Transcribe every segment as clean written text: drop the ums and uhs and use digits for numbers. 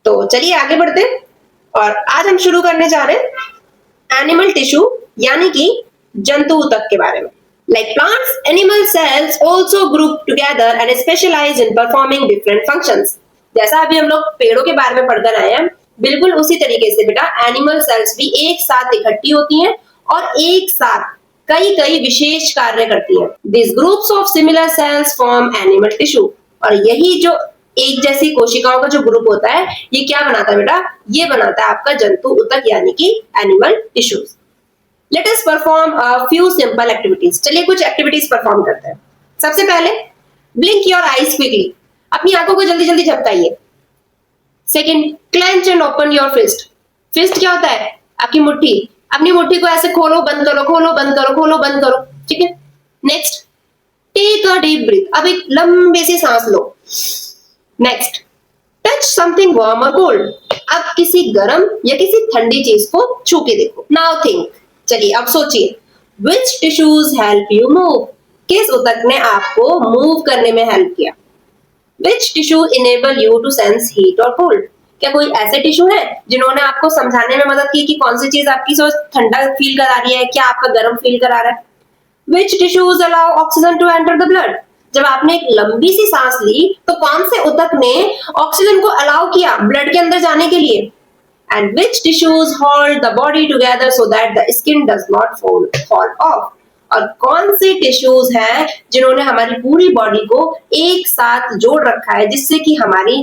तो चलिए आगे बढ़ते हैं और आज हम शुरू करने जा रहे हैं एनिमल टिश्यू यानी कि जंतु ऊतक के बारे में। Like plants, animal cells also group together and specialize in performing different functions. जैसा अभी हम लोग पेड़ों के बारे में पढ़कर आए हैं, बिल्कुल उसी तरीके से बेटा एनिमल सेल्स भी एक साथ इकट्ठी होती हैं और एक साथ कई कई विशेष कार्य करती हैं। These groups of similar cells form animal tissue. और यही जो एक जैसी कोशिकाओं का जो ग्रुप होता है, ये क्या बनाता है बेटा? ये बनाता है आपका जंतु ऊतक यानी कि animal tissues. Let us perform a few simple activities. चलिए कुछ एक्टिविटीज परफॉर्म करते हैं। सबसे पहले blink your eyes quickly. अपनी आंखों को जल्दी जल्दी झपकाइए। Second, clench and open your fist. Fist क्या होता है? आपकी मुट्ठी। अपनी मुट्ठी को ऐसे खोलो बंद करो, खोलो बंद करो, खोलो बंद करो। ठीक है। Next, take a deep breath. अब एक लंबी सी सांस लो। नेक्स्ट, टच समथिंग वार्म और कोल्ड. अब किसी गर्म या किसी ठंडी चीज को छू के देखो. Now think. चलिए अब सोचिए, which tissues help you move. किस ऊतक ने आपको मूव करने में हेल्प किया? Which tissue enable you to sense heat और कोल्ड. क्या कोई ऐसे टिश्यू है जिन्होंने आपको समझाने में मदद की कि कौन सी चीज आपकी सोच ठंडा फील करा रही है, क्या आपका गर्म फील करा रहा है? Which tissues allow oxygen to enter the blood. जब आपने एक लंबी सी सांस ली तो कौन से ऊतक ने ऑक्सीजन को अलाउ किया ब्लड के अंदर जाने के लिए? And which tissues hold the body together so that the skin does not fall off. और कौन से टिश्यूज हैं जिन्होंने हमारी पूरी बॉडी को एक साथ जोड़ रखा है जिससे कि हमारी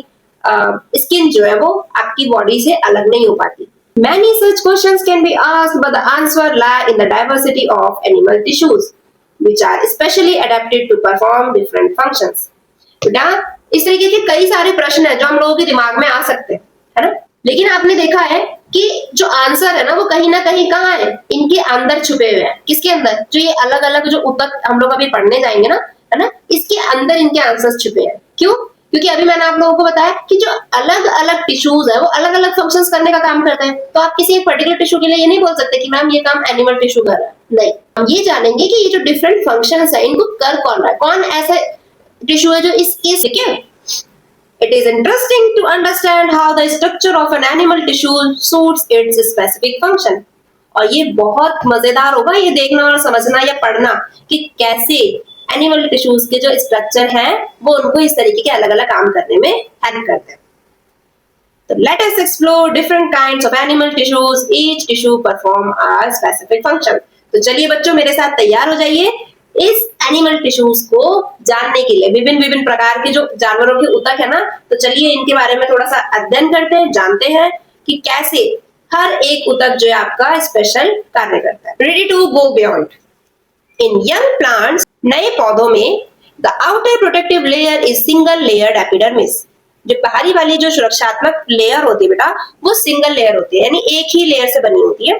स्किन जो है वो आपकी बॉडी से अलग नहीं हो पाती. Many such questions can be asked, but the answer lie in the diversity of animal tissues, which are specially adapted to perform different functions. बेटा इस तरीके के कई सारे प्रश्न हैं जो हम लोगों के दिमाग में आ सकते हैं, है ना? लेकिन आपने देखा है कि जो आंसर है ना वो कहीं ना कहीं कहाँ है? इनके अंदर छुपे हुए हैं. किसके अंदर? जो ये अलग अलग जो ऊतक हम लोग अभी पढ़ने जाएंगे ना, है ना, इसके अंदर इनके आंसर्स छुपे हैं. क्यों? क्योंकि अभी मैंने आप लोगों को बताया कि जो अलग अलग टिश्यूज है वो अलग अलग फंक्शंस करने का काम करते हैं. तो आप किसी एक पर्टिकुलर टिश्यू के लिए ये नहीं बोल सकते कि मैम ये काम एनिमल टिश्यू कर रहा है. नहीं, हम ये जानेंगे कि ये जो डिफरेंट फंक्शंस है इनको कर कौन रहा है, कौन ऐसा टिश्यू है जो इस क्या. It is interesting to understand how the structure of an animal tissue suits its specific function. और ये बहुत मजेदार होगा ये देखना और समझना या पढ़ना कि कैसे एनिमल टिश्यूज के जो स्ट्रक्चर हैं वो उनको इस तरीके के अलग अलग काम करने में हेल्प करते हैं. तो let us explore different kinds of animal tissues. Each tissue perform a specific function. तो चलिए बच्चों मेरे साथ तैयार हो जाइए इस एनिमल टिश्यूज को जानने के लिए. विभिन्न विभिन्न प्रकार के जो जानवरों के ऊतक है ना, तो चलिए इनके बारे में थोड़ा सा अध्ययन करते हैं, जानते हैं कि कैसे हर एक ऊतक जो है आपका स्पेशल कार्य करता है. Ready to go beyond. In young plants, नए पौधों में, the outer protective layer is single layered epidermis. जो बाहरी वाली जो सुरक्षात्मक लेयर होती है बेटा वो सिंगल लेयर होती है, यानी एक ही लेयर से बनी होती है.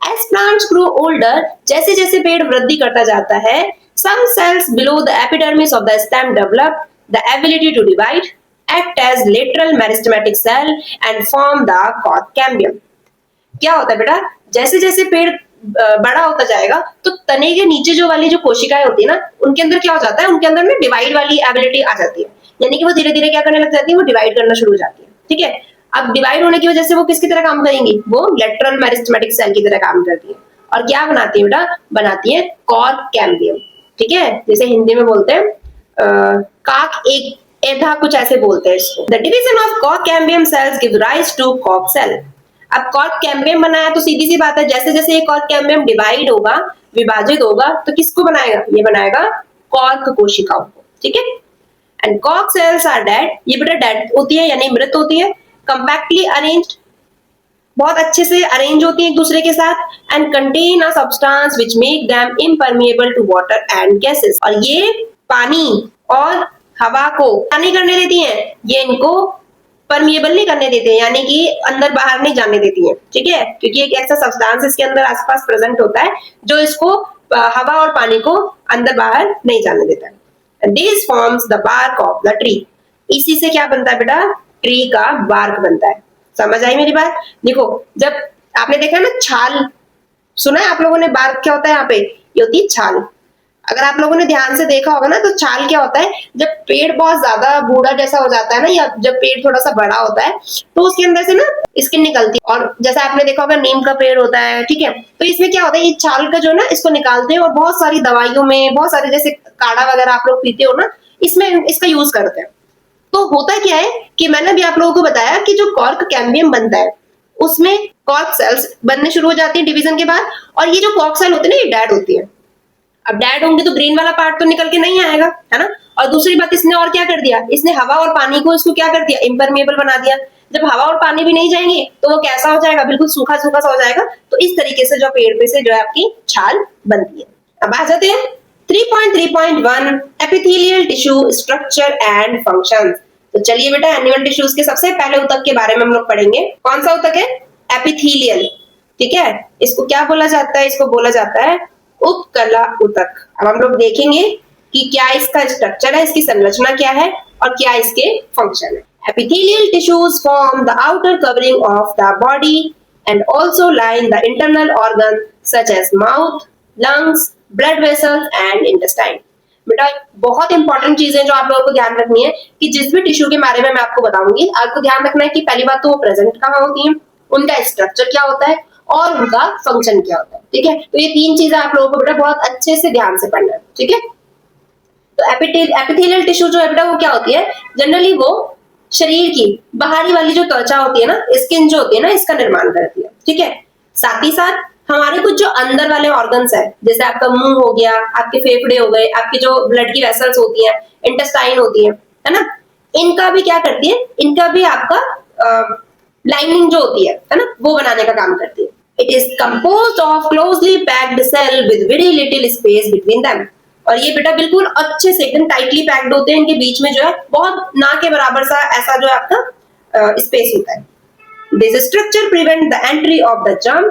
As plants grow older, जैसे जैसे पेड़ वृद्धि करता जाता है, some cells below the epidermis of the stem develop the ability to divide, act as lateral meristematic cell and form the cork cambium. क्या होता है बेटा? जैसे जैसे पेड़ बड़ा होता जाएगा तो तने के नीचे जो वाली जो कोशिकाएं होती है ना, उनके अंदर क्या हो जाता है? उनके अंदर में डिवाइड वाली एबिलिटी आ जाती है, यानी कि वो धीरे धीरे क्या करने लग जाती है? वो डिवाइड करना शुरू हो जाती है. ठीक है. अब डिवाइड होने की वजह से वो किसकी तरह काम करेंगी? वो लेटरल मेरिस्टेमेटिक सेल की तरह काम करती है. और क्या बनाती है बेटा? बनाती है कॉर्क कैम्बियम. ठीक है. जैसे हिंदी में बोलते हैं काक एक एधा, कुछ ऐसे बोलते हैं इसको. The division of cork cambium cells give rise to cork cell. अब कॉर्क कैम्बियम बनाया तो सीधी सी बात है, जैसे जैसे ये कॉर्क कैम्बियम डिवाइड होगा, विभाजित होगा, तो किसको बनाएगा? ये बनाएगा कॉर्क कोशिकाओं को. ठीक है. And cork cells are dead. ये बेटा डेड होती है यानी मृत होती है. कंपैक्टली अरेंज्ड, बहुत अच्छे से अरेंज होती है एक दूसरे के साथ. And contain a substance which make them impermeable to water and gases. और ये पानी और हवा को क्या नहीं करने देती हैं? ये इनको परमिएबल नहीं करने देते हैं, यानी कि अंदर बाहर नहीं जाने देती हैं. ठीक है. क्योंकि एक ऐसा सब्सटेंस इसके अंदर आसपास प्रेजेंट होता है जो इसको हवा और पानी को अंदर बाहर नहीं जाने देता है. This forms the bark of the tree. इसी से क्या बनता है बेटा? ट्री का बार्क बनता है. समझ आई मेरी बात? देखो, जब आपने देखा ना छाल, सुना है आप लोगों ने? बार्क क्या होता है? यहाँ पे ये होती है छाल. अगर आप लोगों ने ध्यान से देखा होगा ना, तो छाल क्या होता है, जब पेड़ बहुत ज्यादा बूढ़ा जैसा हो जाता है ना, या जब पेड़ थोड़ा सा बड़ा होता है, तो उसके अंदर से ना स्किन निकलती है। और जैसा आपने देखा होगा नीम का पेड़ होता है, ठीक है, तो इसमें क्या होता है, ये छाल का जो ना इसको निकालते हैं और बहुत सारी दवाइयों में, बहुत सारे जैसे काढ़ा वगैरह आप लोग पीते हो ना, इसमें इसका यूज करते हैं। तो होता क्या है कि मैंने भी आप लोगों को बताया कि जो कॉर्क कैम्बियम बनता है, उसमें कॉर्क सेल्स बनने शुरू हो जाती है डिवीजन के बाद, और ये जो कॉर्क सेल होती है ना, ये डेड होती है। अब डेड होंगे तो ग्रीन वाला पार्ट तो निकल के नहीं आएगा, है ना। और दूसरी बात, इसने और क्या कर दिया, इसने हवा और पानी को इसको क्या कर दिया, इम्परमेबल बना दिया। जब हवा और पानी भी नहीं जाएंगे तो वो कैसा हो जाएगा, बिल्कुल सूखा सूखा सा हो जाएगा। तो इस तरीके से जो पेड़ पे से जो है आपकी छाल बनती है। अब आ जाते हैं 3.3.1 epithelial tissue structure and function. तो चलिए बेटा, एनिमल टिश्यूज के सबसे पहले ऊतक के बारे में हम लोग पढ़ेंगे। कौन सा ऊतक है, एपिथेलियल, ठीक है। इसको क्या बोला जाता है, इसको बोला जाता है उपकला ऊतक। अब हम लोग देखेंगे कि क्या इसका स्ट्रक्चर है, इसकी संरचना क्या है और क्या इसके फंक्शन है। Epithelial tissues form the outer covering of the body and also line the internal organ such as mouth, lungs, blood vessels and intestine. बेटा बहुत इंपॉर्टेंट चीजें जो आप लोगों को ध्यान रखनी है कि जिस भी टिश्यू के बारे में मैं आपको बताऊंगी, आपको ध्यान रखना है कि पहली बात तो वो प्रेजेंट कहाँ होती है, उनका स्ट्रक्चर क्या होता है और उनका फंक्शन क्या होता है, ठीक है। तो ये तीन चीजें आप लोगों को बेटा बहुत अच्छे से ध्यान से पढ़ना है, ठीक है। तो एपिथेलियल टिश्यू जो है बेटा वो क्या होती है, जनरली वो शरीर की बाहरी वाली जो त्वचा होती है ना, स्किन जो होती है ना, इसका निर्माण करती है, ठीक है। साथ ही साथ हमारे कुछ जो अंदर वाले ऑर्गन्स है, जैसे आपका मुंह हो गया, आपके फेफड़े हो गए, आपकी जो ब्लड की वेसल्स होती है, इंटेस्टाइन होती है ना, इनका भी क्या करती है, इनका भी आपका लाइनिंग जो होती है ना, वो बनाने का काम करती है। It is composed of closely packed cell with very little space between them. और ये बेटा बिल्कुल अच्छे से एकदम टाइटली पैक्ड होते हैं, इनके बीच में जो है बहुत ना के बराबर सा ऐसा जो है आपका स्पेस होता है। This structure prevent the entry of the germ,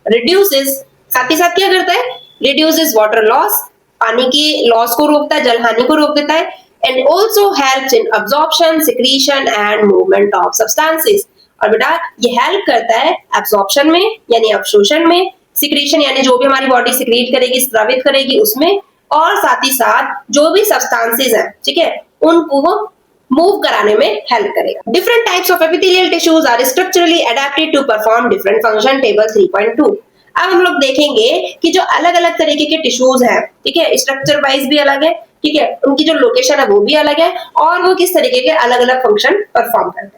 reduces, साथ ही साथ क्या करता है, रिड्यूसेस वाटर लॉस, पानी की लॉस को रोकता है, जल हानि को रोक देता है, and also helps in absorption, secretion and movement of substances. और बेटा ये हेल्प करता है एब्जॉर्प्शन में यानी अवशोषण में, सिक्रीशन यानी जो भी हमारी बॉडी सिक्रीट करेगी, स्रावित करेगी उसमें, और साथ ही साथ जो भी सब्सटेंसेस हैं, ठीक है, उनको वो मूव कराने में हेल्प करेगा। Different types of epithelial tissues are structurally adapted to perform different function, table 3.2। अब हम लोग देखेंगे कि जो अलग अलग तरीके के टिश्यूज हैं, ठीक है, स्ट्रक्चर वाइज भी अलग है, ठीक है, उनकी जो लोकेशन है वो भी अलग है, और वो किस तरीके के अलग अलग फंक्शन परफॉर्म करते हैं।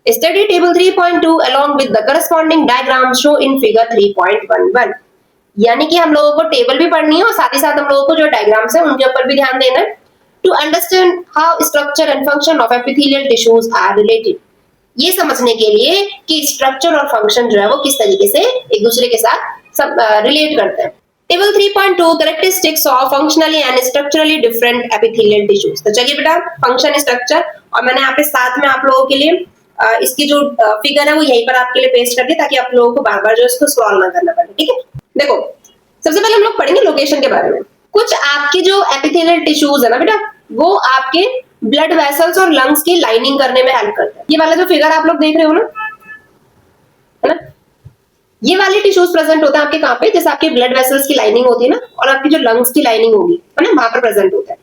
Study table 3.2 along with the corresponding diagram show in figure 3.11। यानी कि हम लोगों को टेबल भी पढ़नी है और साथ ही साथ हम लोगों को जो डायग्राम्स है उनके ऊपर भी ध्यान देना है, to understand how structure and function of epithelial tissues are related. ये समझने के लिए कि स्ट्रक्चर और फंक्शन जो है वो किस तरीके से एक दूसरे के साथ रिलेट करते हैं। Table 3.2 characteristics of functionally and structurally different epithelial tissues. तो चलिए बेटा फंक्शन, स्ट्रक्चर, और मैंने यहाँ पे साथ में आप लोगों के लिए इसकी जो फिगर है वो यहीं पर आपके लिए पेस्ट कर दी, ताकि आप लोगों को बार बार जो इसको स्क्रॉल ना करना पड़े, ठीक है। देखो सबसे पहले हम लोग पढ़ेंगे लोकेशन के बारे में। कुछ आपके जो एपिथेलियल टिश्यूज है ना बेटा, वो आपके ब्लड वेसल्स और लंग्स की लाइनिंग करने में हेल्प करते हैं। ये वाला जो फिगर आप लोग देख रहे हो ना, है ना, ये वाले टिश्यूज प्रेजेंट होते हैं आपके कहाँ पे, जैसे आपके ब्लड वेसल्स की लाइनिंग होती है ना, और आपकी जो लंग्स की लाइनिंग होगी, है ना, वहां पर प्रेजेंट होता है।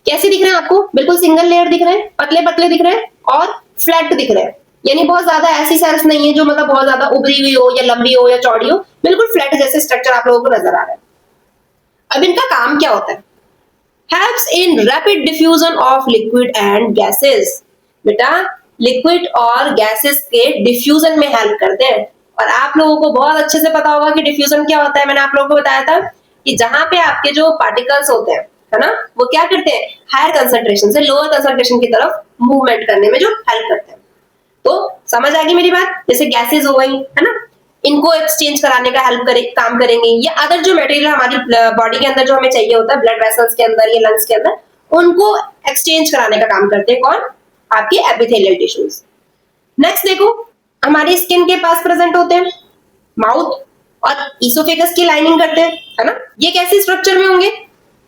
कैसे दिख रहे हैं आपको, बिल्कुल सिंगल लेयर दिख रहे हैं, पतले पतले दिख रहे हैं और फ्लैट दिख रहे हैं, यानी बहुत ज्यादा ऐसी सेल्स नहीं है जो मतलब बहुत ज्यादा उभरी हुई हो या लंबी हो या चौड़ी हो, बिल्कुल फ्लैट जैसे स्ट्रक्चर आप लोगों को नजर आ रहा है। अब इनका काम क्या होता है, helps in rapid diffusion of liquid and gases. बेटा लिक्विड और गैसेस के डिफ्यूजन में हेल्प करते हैं। और आप लोगों को बहुत अच्छे से पता होगा कि डिफ्यूजन क्या होता है, मैंने आप लोगों को बताया था कि जहां पे आपके जो पार्टिकल्स होते हैं, है ना, वो क्या करते हैं, हायर कंसंट्रेशन से लोअर कंसंट्रेशन की तरफ मूवमेंट करने में जो हेल्प करते हैं। तो समझ आ गई मेरी बात, जैसे गैसेस हो गई, है ना, इनको एक्सचेंज कराने का काम करेंगे, या अदर जो मटेरियल हमारी बॉडी के अंदर जो हमें चाहिए होता है, ब्लड वेसल्स के अंदर या लंग्स के अंदर, उनको एक्सचेंज कराने का काम करते हैं कौन, आपके एपिथेलियल टिश्यूज। नेक्स्ट देखो, हमारी स्किन के पास प्रेजेंट होते हैं, माउथ और ईसोफेगस की लाइनिंग करते हैं, है ना। ये कैसे स्ट्रक्चर में होंगे,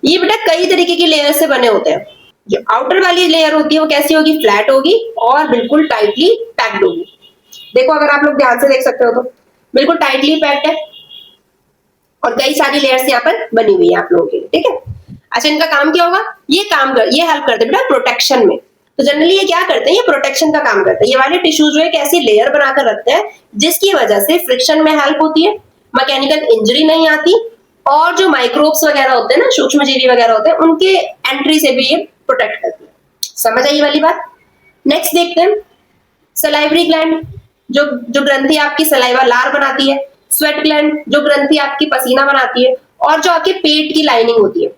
ये बेटा कई तरीके की लेयर से बने होते हैं। जो आउटर वाली लेयर होती है वो कैसी होगी, फ्लैट होगी और बिल्कुल टाइटली पैक्ड होगी। देखो अगर आप लोग ध्यान से देख सकते हो तो बिल्कुल टाइटली पैक्ड है और कई सारी लेयर्स यहाँ पर बनी हुई है आप लोगों के लिए, ठीक है। अच्छा, इनका काम क्या होगा? ये हेल्प करते हैं बेटा प्रोटेक्शन में। तो जनरली ये क्या करते हैं? ये प्रोटेक्शन का काम करते हैं। ये वाले टिश्यू जो है एक ऐसी लेयर बनाकर रखते हैं जिसकी वजह से फ्रिक्शन में हेल्प होती है, मैकेनिकल इंजरी नहीं आती, और जो माइक्रोब्स वगैरह होते हैं ना, सूक्ष्म जीवी वगैरह होते हैं, उनके एंट्री से भी ये प्रोटेक्ट करती है। समझ आई ये वाली बात? नेक्स्ट देखते हैं सलाइवरी ग्लैंड, जो जो ग्रंथि आपकी सलाइवा लार बनाती है, स्वेट ग्लैंड जो ग्रंथि आपकी पसीना बनाती है, और जो आपके पेट की लाइनिंग होती है,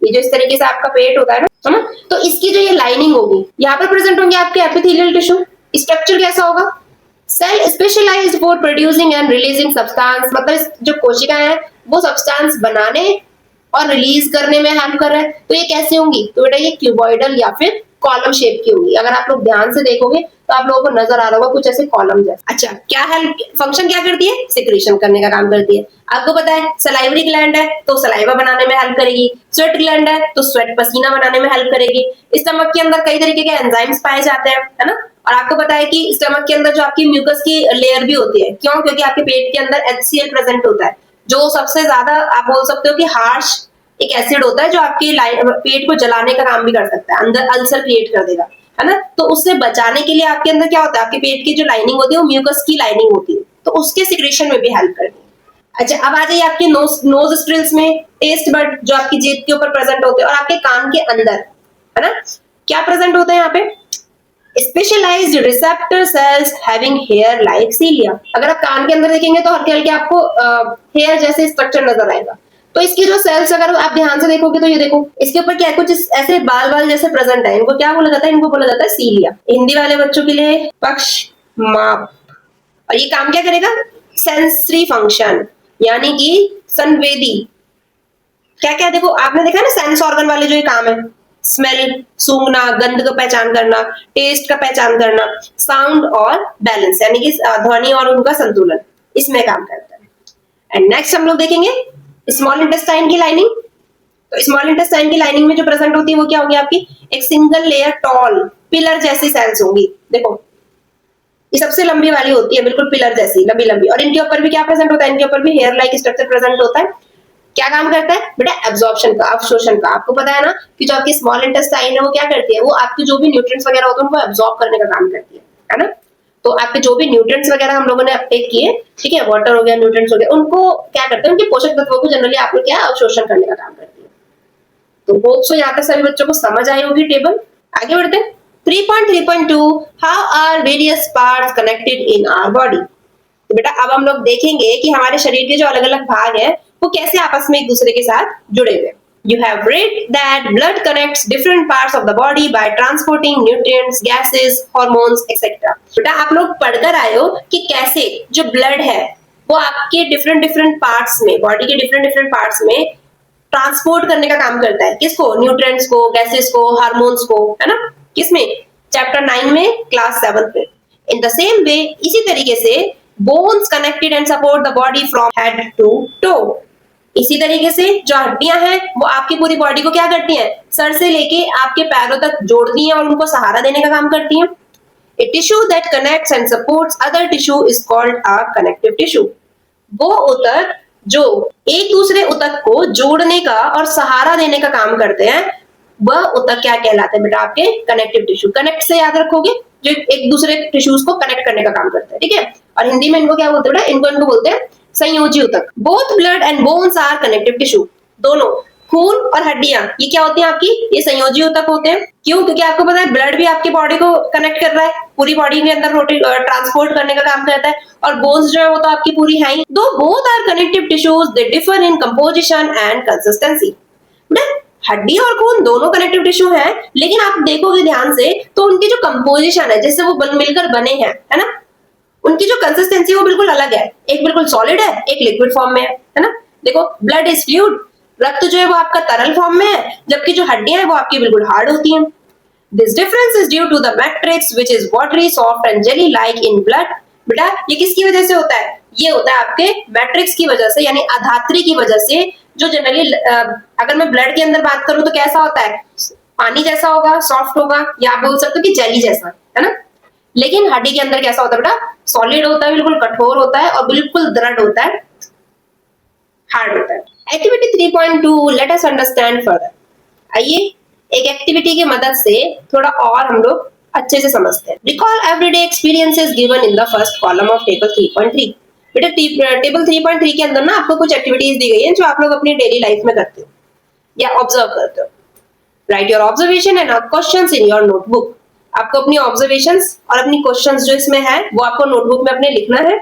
ये जो इस तरीके से आपका पेट होता है ना, तो इसकी जो ये लाइनिंग होगी, यहाँ पर प्रेजेंट होंगे आपके एपिथेलियल टिश्यू। स्ट्रक्चर कैसा होगा? Cell specialized for producing and releasing substance, मतलब जो कोशिकाएं हैं वो सब्सटेंस बनाने और रिलीज करने में हेल्प कर रहा है। तो ये कैसे होंगी? तो बेटा ये क्यूबॉइडल या फिर कॉलम शेप की होंगी। अगर आप लोग ध्यान से देखोगे तो आप लोगों को नजर आ रहा होगा कुछ ऐसे कॉलम जैसे। अच्छा, क्या हेल्प फंक्शन क्या करती है? सिक्रीशन करने का काम करती है। आपको पता है सलाइवरी ग्लैंड है तो सलाइवा बनाने में हेल्प करेगी, स्वेट ग्लैंड है तो स्वेट पसीना बनाने में हेल्प करेगी। स्टमक के अंदर कई तरीके के एंजाइम्स पाए जाते हैं, है ना। और आपको पता है कि स्टमक के अंदर जो आपकी म्यूकस की लेयर भी होती है, क्यों? क्योंकि आपके पेट के अंदर HCl प्रेजेंट होता है, जो सबसे ज्यादा आप बोल सकते हो कि हार्श एक एसिड होता है जो आपकी पेट को जलाने का काम भी कर सकता है, अंदर अल्सर क्रिएट कर देगा, है ना। तो उससे बचाने के लिए आपके अंदर क्या होता है? आपके पेट की जो लाइनिंग होती है वो म्यूकस की लाइनिंग होती है, तो उसके सिक्रेशन में भी हेल्प करती है। अच्छा, अब आ जाइए आपके नोज स्ट्रिल्स में, टेस्ट बड जो आपकी जीभ के ऊपर प्रेजेंट होते हैं, और आपके कान के अंदर, है ना, क्या प्रेजेंट होते हैं यहाँ पे? Specialized receptor cells having hair like cilia. अगर आप कान के अंदर देखेंगे तो हल्के हल्के आपको हेयर जैसे स्ट्रक्चर नजर आएगा। तो इसकी जो सेल्स अगर आप ध्यान से देखोगे तो ये देखो इसके ऊपर क्या है, कुछ ऐसे बाल बाल जैसे प्रेजेंट है। इनको क्या बोला जाता है? इनको बोला जाता है सीलिया। हिंदी वाले बच्चों के लिए पक्ष माप। और ये काम क्या करेगा? सेंसरी फंक्शन, यानी कि संवेदी। क्या क्या देखो, आपने देखा ना सेंस ऑर्गन वाले जो ये काम है, स्मेल सूंघना, गंध का पहचान करना, टेस्ट का पहचान करना, साउंड और बैलेंस यानी कि ध्वनि और उनका संतुलन, इसमें काम करता है। एंड नेक्स्ट हम लोग देखेंगे स्मॉल इंटेस्टाइन की लाइनिंग। तो स्मॉल इंटेस्टाइन की लाइनिंग में जो प्रेजेंट होती है वो क्या होगी? आपकी एक सिंगल लेयर टॉल पिलर जैसी सेल्स होंगी। देखो ये सबसे लंबी वाली होती है, बिल्कुल पिलर जैसी लंबी लंबी। और इनके ऊपर भी क्या प्रेजेंट होता है? इनके ऊपर भी हेयर लाइक स्ट्रक्चर प्रेजेंट होता है। क्या काम करता है बेटा? एब्जॉर्प्शन का, अवशोषण का। आपको पता है ना कि जो आपकी स्मॉल इंटेस्टाइन है वो क्या करती है? वो आपके जो भी न्यूट्रिएंट्स वगैरह होते हैं उनको एब्जॉर्ब करने का काम करती है ना। तो आपके जो भी न्यूट्रिएंट्स वगैरह हम लोगों ने अपटेक किए, ठीक है, वाटर हो गया, न्यूट्रिएंट्स हो गया, उनको क्या करते हैं? उनके पोषक तत्वों को जनरली आप लोग क्या अवशोषण करने का काम करती है। तो होप सो यहाँ तक सभी बच्चों को समझ आई होगी टेबल। आगे बढ़ते हैं 3.3.2 how are various parts connected in our body. तो बेटा अब हम लोग देखेंगे कि हमारे शरीर के जो अलग अलग भाग है वो कैसे आपस में एक दूसरे के साथ जुड़े हुए। You have read that blood connects different parts of the body by transporting nutrients, gases, hormones, etc. बेटा आप लोग पढ़कर आए हो कि कैसे जो ब्लड है वो आपके डिफरेंट डिफरेंट पार्ट्स में, बॉडी के डिफरेंट डिफरेंट पार्ट्स में ट्रांसपोर्ट करने का काम करता है। किसको? न्यूट्रिएंट्स को, गैसेस को, हार्मोन्स को, है ना। किसमें? चैप्टर 9 में, क्लास 7 में। इन द सेम वे, इसी तरीके से bones connected and support the body from head to toe. इसी तरीके से जो हड्डियां हैं वो आपकी पूरी बॉडी को क्या करती हैं? सर से लेके आपके पैरों तक जोड़ती हैं और उनको सहारा देने का काम करती हैं। A tissue that connects and supports other tissue is called a connective tissue. वो ऊतक जो एक दूसरे ऊतक को जोड़ने का और सहारा देने का काम करते हैं वह ऊतक क्या कहलाते हैं बेटा? आपके कनेक्टिव टिश्यू। कनेक्ट से याद रखोगे, जो एक दूसरे टिश्यूज को कनेक्ट करने का काम करते हैं, ठीक है। और हिंदी में इनको क्या बोलते हैं बेटा? इनको बोलते हैं संयोजी ऊतक। Both blood and bones are connective tissue. दोनों खून और हड्डियां ये क्या होती हैं आपकी? ये संयोजी ऊतक होते हैं। क्यों? क्योंकि आपको पता है ब्लड भी आपकी बॉडी को कनेक्ट कर रहा है, पूरी बॉडी के अंदर ट्रांसपोर्ट करने का काम करता है। और बोन्स जो है वो तो आपकी पूरी है ही। दो both are connective tissues, they differ in composition and consistency. हड्डी और खून दोनों कनेक्टिव टिश्यू हैं, लेकिन आप देखोगे ध्यान से तो उनकी जो कंपोजिशन है, जिससे वो मिलकर बने हैं, है ना, उनकी जो कंसिस्टेंसी वो बिल्कुल अलग है। एक बिल्कुल सॉलिड है, एक लिक्विड फॉर्म में है ना। देखो ब्लड इज फ्लूइड, रक्त जो है वो आपका तरल फॉर्म में है, जबकि जो हड्डियां हैं वो आपकी बिल्कुल हार्ड होती हैं। This difference is due to the matrix which is watery, soft and jelly like in blood. बेटा ये किसकी वजह से होता है? ये होता है आपके मैट्रिक्स की वजह से, यानी अधात्री की वजह से। जो जनरली अगर मैं ब्लड के अंदर बात करूं तो कैसा होता है? पानी जैसा होगा, सॉफ्ट होगा, या आप बोल सकते हो कि जेली जैसा, है ना। लेकिन हड्डी के अंदर कैसा होता है बेटा? सॉलिड होता है, बिल्कुल कठोर होता है और बिल्कुल दृढ़ होता है, हार्ड होता है। Activity 3.2 let us understand further. आइए एक एक्टिविटी की मदद से थोड़ा और हम लोग अच्छे से समझते हैं। Recall everyday experiences given in the first column of table 3.3। बेटा टेबल 3.3 के अंदर ना आपको कुछ एक्टिविटीज दी गई हैं जो आप लोग अपनी डेली लाइफ में करते हो या ऑब्जर्व करते हो। Right your observation and questions in your notebook. आपको अपनी ऑब्जर्वेशंस और अपनी क्वेश्चंस जो इसमें है वो आपको नोटबुक में अपने लिखना है।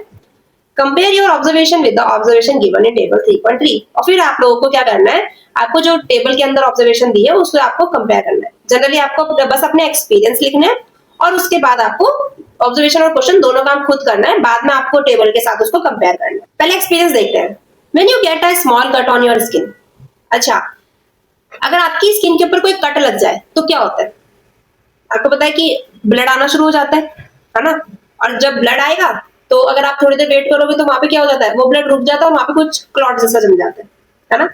Compare your observation with the observation given in table 3.3। और फिर आप लोगों को क्या करना है, आपको जो टेबल के अंदर ऑब्जर्वेशन दी है उसको आपको कंपेयर करना है। जनरली आपको बस अपने एक्सपीरियंस लिखना है और उसके बाद आपको ऑब्जर्वेशन और क्वेश्चन दोनों काम खुद करना है, बाद में आपको टेबल के साथ उसको कंपेयर करना है। पहले एक्सपीरियंस देखते हैं। When you get a small cut on your skin. अच्छा, अगर आपकी स्किन के ऊपर कोई कट लग जाए तो क्या होता है? आपको पता है कि ब्लड आना शुरू हो जाता है ना? और जब ब्लड आएगा तो अगर आप थोड़ी देर वेट करोगे तो वहां पे क्या हो जाता है, वो ब्लड रुक जाता है और वहां पे कुछ क्लॉट जैसा जम जाता है ना?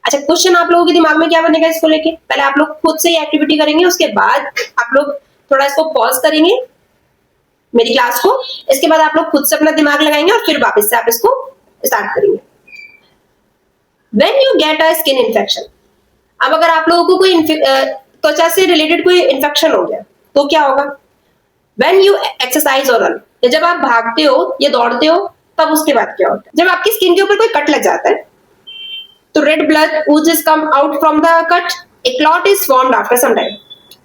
अच्छा, क्वेश्चन आप लोगों के दिमाग में क्या बनेगा इसको लेके? पहले आप लोग खुद से ये एक्टिविटी करेंगे, उसके बाद आप लोग थोड़ा इसको पॉज करेंगे मेरी क्लास को, इसके बाद आप लोग खुद से अपना दिमाग लगाएंगे और फिर वापस से आप इसको स्टार्ट करेंगे। When you get a skin infection. अब अगर आप लोगों को कोई त्वचा से रिलेटेड कोई इन्फेक्शन हो गया तो क्या होगा? व्हेन यू एक्सरसाइज और रन। जब आप भागते हो या दौड़ते हो तब उसके बाद क्या होता है? जब आपकी स्किन के ऊपर कोई कट लग जाता है तो red blood oozes come out from the cut, a clot is formed after some time.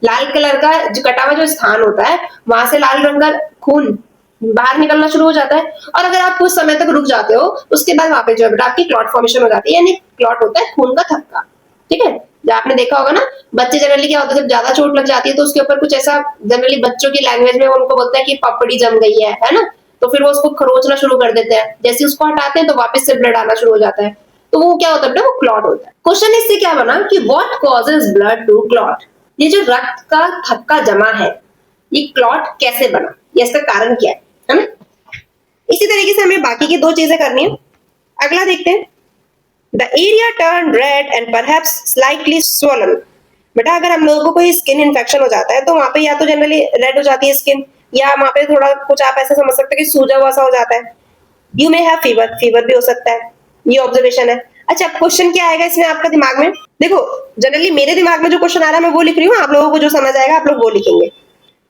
लाल कलर का जो कटा हुआ जो स्थान होता है वहां से लाल रंग का खून बाहर निकलना शुरू हो जाता है और अगर आप कुछ समय तक रुक जाते हो उसके बाद वहां पे जो है बेटा आपकी क्लॉट फॉर्मेशन हो जाती है, यानी क्लॉट होता है खून का थक्का। ठीक है, जो आपने देखा होगा ना, बच्चे जनरली क्या होता है जब ज्यादा चोट लग जाती है तो उसके ऊपर कुछ ऐसा, जनरली बच्चों की लैंग्वेज में उनको बोलते हैं कि पपड़ी जम गई है ना? तो फिर वो उसको खरोचना शुरू कर देते हैं, जैसे उसको हटाते हैं तो वापस से ब्लड आना शुरू हो जाता है, तो वो क्या होता है बेटा, वो क्लॉट होता है। क्वेश्चन इससे क्या बना कि what causes blood to clot. ये जो रक्त का थक्का जमा है ये क्लॉट कैसे बना, ये इसका कारण क्या है ना? इसी तरीके से हमें बाकी की दो चीजें करनी है। अगला देखते हैं। The area turned red and perhaps slightly swollen। बेटा अगर हम लोगों को कोई स्किन इन्फेक्शन हो जाता है तो वहां पे या तो जनरली रेड हो जाती है स्किन, या वहां पे थोड़ा कुछ आप ऐसे समझ सकते हैं कि सूजा हुआ सा हो जाता है। You may have fever, fever भी हो सकता है। ये ऑब्जर्वेशन है। अच्छा, क्वेश्चन क्या आएगा इसमें आपका दिमाग में? देखो जनरली मेरे दिमाग में जो क्वेश्चन आ रहा है मैं वो लिख रही हूँ, आप लोगों को जो समझ आएगा आप लोग वो लिखेंगे।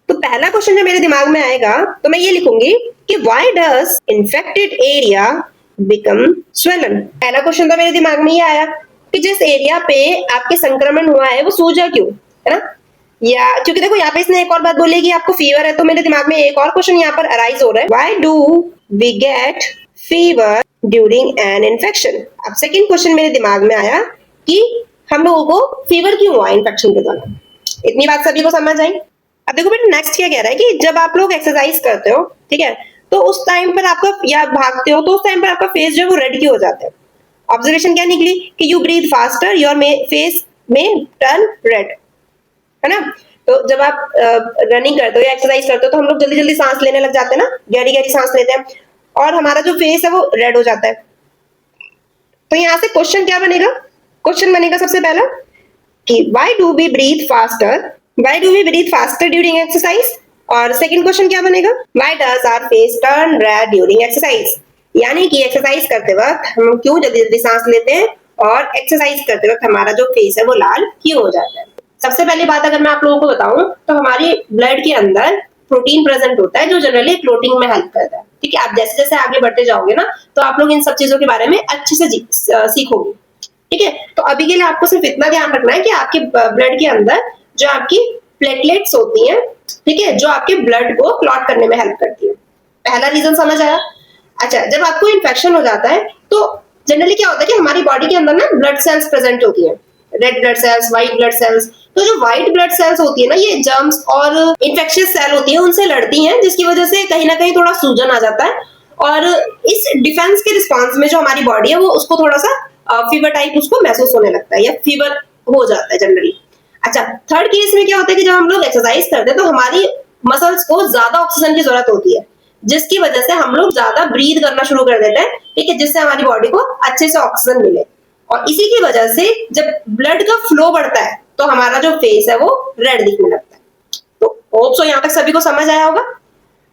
तो पहला क्वेश्चन जो मेरे दिमाग में आएगा तो मैं ये लिखूंगी कि why does infected area become swollen. पहला क्वेश्चन तो मेरे दिमाग में ये आया कि जिस एरिया पे आपके संक्रमण हुआ है वो सूजा क्यों, है ना? या क्योंकि देखो यहाँ पे इसने एक और बात बोली कि आपको फीवर है, तो मेरे दिमाग में एक और क्वेश्चन यहाँ पर अराइज हो रहा है, why do we get fever during an infection. अब सेकेंड क्वेश्चन मेरे दिमाग में आया कि हम लोगों को फीवर क्यों हुआ इन्फेक्शन के दौरान। इतनी बात सभी को समझ आई। अब देखो बेटा नेक्स्ट क्या कह रहा है कि जब आप लोग एक्सरसाइज करते हो, ठीक है, तो उस टाइम पर आपका, या भागते हो तो उस टाइम पर आपका फेस जो है वो रेड क्यों हो जाता है? ऑब्जर्वेशन क्या निकली कि you breathe faster your face may turn red, है ना? तो जब आप रनिंग करते हो या एक्सरसाइज करते हो तो हम लोग जल्दी जल्दी सांस लेने लग जाते हैं ना, गहरी गहरी सांस लेते हैं और हमारा जो फेस है वो रेड हो जाता है। तो यहाँ से क्वेश्चन क्या बनेगा? क्वेश्चन बनेगा सबसे पहला कि why do we breathe faster, why do we breathe faster during exercise. और सेकंड क्वेश्चन क्या बनेगा? Why does our face turn red during exercise. यानी कि एक्सरसाइज करते वक्त हम क्यों जल्दी जल्दी सांस लेते हैं और एक्सरसाइज करते वक्त हमारा जो फेस है वो लाल क्यों हो जाता है। सबसे पहली बात अगर मैं आप लोगों को बताऊं तो हमारी ब्लड के अंदर प्रोटीन प्रेजेंट होता है जो जनरली क्लोटिंग में हेल्प करता है। ठीक है, आप जैसे जैसे आगे बढ़ते जाओगे ना तो आप लोग इन सब चीजों के बारे में अच्छे से सीखोगे। ठीक है, तो अभी के लिए आपको सिर्फ इतना ध्यान रखना है कि आपके ब्लड के अंदर जो आपकी प्लेटलेट्स होती हैं, ठीक है, जो आपके ब्लड को क्लॉट करने में हेल्प करती है। पहला रीजन समझ आया। अच्छा, जब आपको इन्फेक्शन हो जाता है तो जनरली क्या होता है कि हमारी बॉडी के अंदर ना ब्लड सेल्स प्रेजेंट होती है, red blood sales, white blood cells. तो जो व्हाइट ब्लड सेल्स होती है ना ये जर्म्स और इन्फेक्शियस सेल होती है उनसे लड़ती हैं, जिसकी वजह से कहीं ना कहीं थोड़ा सूजन आ जाता है और इस डिफेंस के रिस्पॉन्स में जो हमारी बॉडी है वो उसको थोड़ा सा फीवर टाइप उसको महसूस होने लगता है या फीवर हो जाता है जनरली। अच्छा, थर्ड केस में क्या होता है कि जब हम लोग एक्सरसाइज करते हैं तो हमारी मसल्स को ज्यादा ऑक्सीजन की जरूरत होती है, जिसकी वजह से हम लोग ज्यादा ब्रीथ करना शुरू कर देते हैं, ठीक है, जिससे हमारी बॉडी को अच्छे से ऑक्सीजन मिले। और इसी की वजह से जब ब्लड का फ्लो बढ़ता है तो हमारा जो फेस है वो रेड दिखने लगता है। तो होप सो यहाँ तक सभी को समझ आया होगा।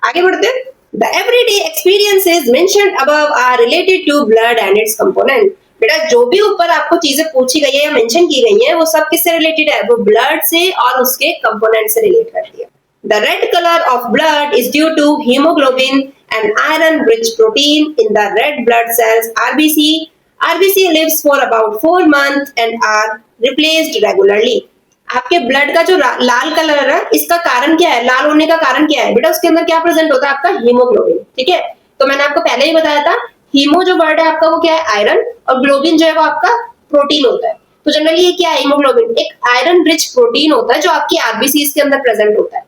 आगे बढ़ते हैं। The everyday experiences mentioned above are related to blood and its component। बेटा जो भी ऊपर आपको चीजें पूछी गई है या मेंशन की गई है वो सब किससे रिलेटेड है, वो ब्लड से और उसके कंपोनेंट से रिलेट करती है। The red colour of blood is due to haemoglobin and iron rich protein in the red blood cells RBC. RBC lives for about 4 months and are replaced regularly. आपके blood का जो लाल colour है इसका कारण क्या है, लाल होने का कारण क्या है बेटा, उसके अंदर क्या प्रेजेंट होता है, आपका हीमोग्लोबिन। ठीक है, तो मैंने आपको पहले ही बताया था हीमो जो वर्ड है आपका वो क्या है, आयरन, और ग्लोबिन जो है वो आपका प्रोटीन होता है। तो जनरली ये क्या है, हीमोग्लोबिन एक आयरन रिच प्रोटीन होता है जो आपकी आरबीसीज के अंदर प्रेजेंट होता है,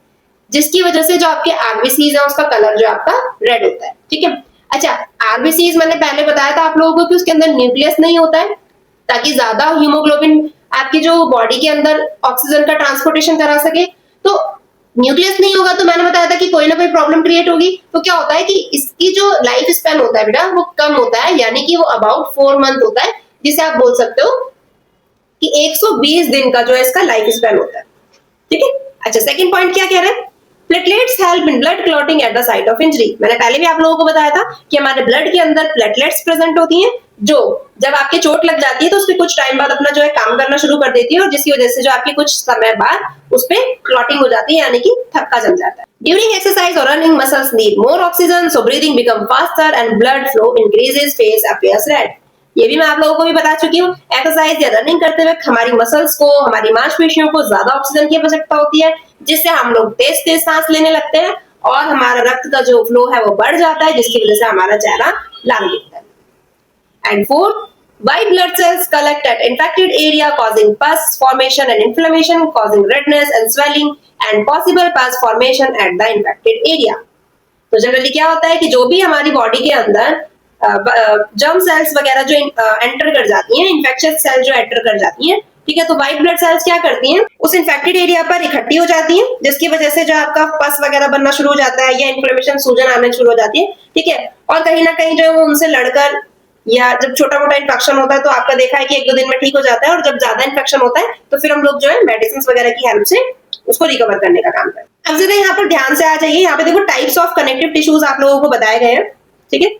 जिसकी वजह से जो आपके आरबीसीज है उसका कलर जो आपका रेड होता है। ठीक है, अच्छा आरबीसीज मैंने पहले बताया था आप लोगों को कि उसके अंदर न्यूक्लियस नहीं होता है, ताकि ज्यादा हीमोग्लोबिन आपकी जो बॉडी के अंदर ऑक्सीजन का ट्रांसपोर्टेशन करा सके। तो न्यूक्लियस नहीं होगा तो मैंने बताया था कि कोई ना कोई प्रॉब्लम क्रिएट होगी। तो क्या होता है कि इसकी जो लाइफ स्पैन होता है बेटा वो कम होता है, यानी कि वो अबाउट 4 month होता है, जिसे आप बोल सकते हो कि 120 दिन का जो है इसका लाइफ स्पैन होता है। ठीक है, अच्छा सेकंड पॉइंट क्या कह रहे हैं, platelets help in blood clotting at the site of injury. मैंने पहले भी आप लोगों को बताया था कि हमारे ब्लड के अंदर प्लेटलेट्स प्रेजेंट होती हैं, जो जब आपके चोट लग जाती है तो उसके कुछ टाइम बाद अपना जो है काम करना शुरू कर देती है, और जिसकी वजह से जो आपकी कुछ समय बाद उस पे क्लॉटिंग हो जाती है, यानी कि थक्का जम जाता है। ड्यूरिंग एक्सरसाइज और running muscles need more oxygen, so breathing become faster and blood flow increases, face appears red. ये भी मैं आप लोगों को भी बता चुकी हूँ, एक्सरसाइज या रनिंग करते वक्त हमारी मसल्स को, हमारी मांसपेशियों को ज्यादा ऑक्सीजन की आवश्यकता होती है, जिससे हम लोग तेज तेज सांस लेने लगते हैं और हमारा रक्त का जो फ्लो है वो बढ़ जाता है, जिसकी वजह से हमारा चेहरा लाल दिखता है। And fourth, white blood cells collect at infected area causing pus formation and inflammation, causing redness and swelling and possible pus formation at the infected area। तो जनरली क्या होता है कि जो भी हमारी बॉडी के अंदर जर्म सेल्स वगैरह जो एंटर कर जाती हैं, इन्फेक्शियस सेल जो एंटर कर जाती हैं, ठीक है, तो व्हाइट ब्लड सेल्स क्या करती हैं, उस इन्फेक्टेड एरिया पर इकट्ठी हो जाती हैं, जिसकी वजह से जो आपका पस वगैरह बनना शुरू हो जाता है या इन्फ्लेमेशन, सूजन आने शुरू हो जाती है। ठीक है, और कहीं ना कहीं जो है वो उनसे लड़कर, या जब छोटा मोटा इन्फेक्शन होता है तो आपका देखा है कि 1-2 दिन में ठीक हो जाता है, और जब ज्यादा इन्फेक्शन होता है तो फिर हम लोग जो है मेडिसिन वगैरह की हेल्प से उसको रिकवर करने का काम करते हैं। अब जरा यहाँ पर ध्यान से आ जाइए, यहाँ पे देखो टाइप्स ऑफ कनेक्टिव टिश्यूज आप लोगों को बताए गए हैं। ठीक है,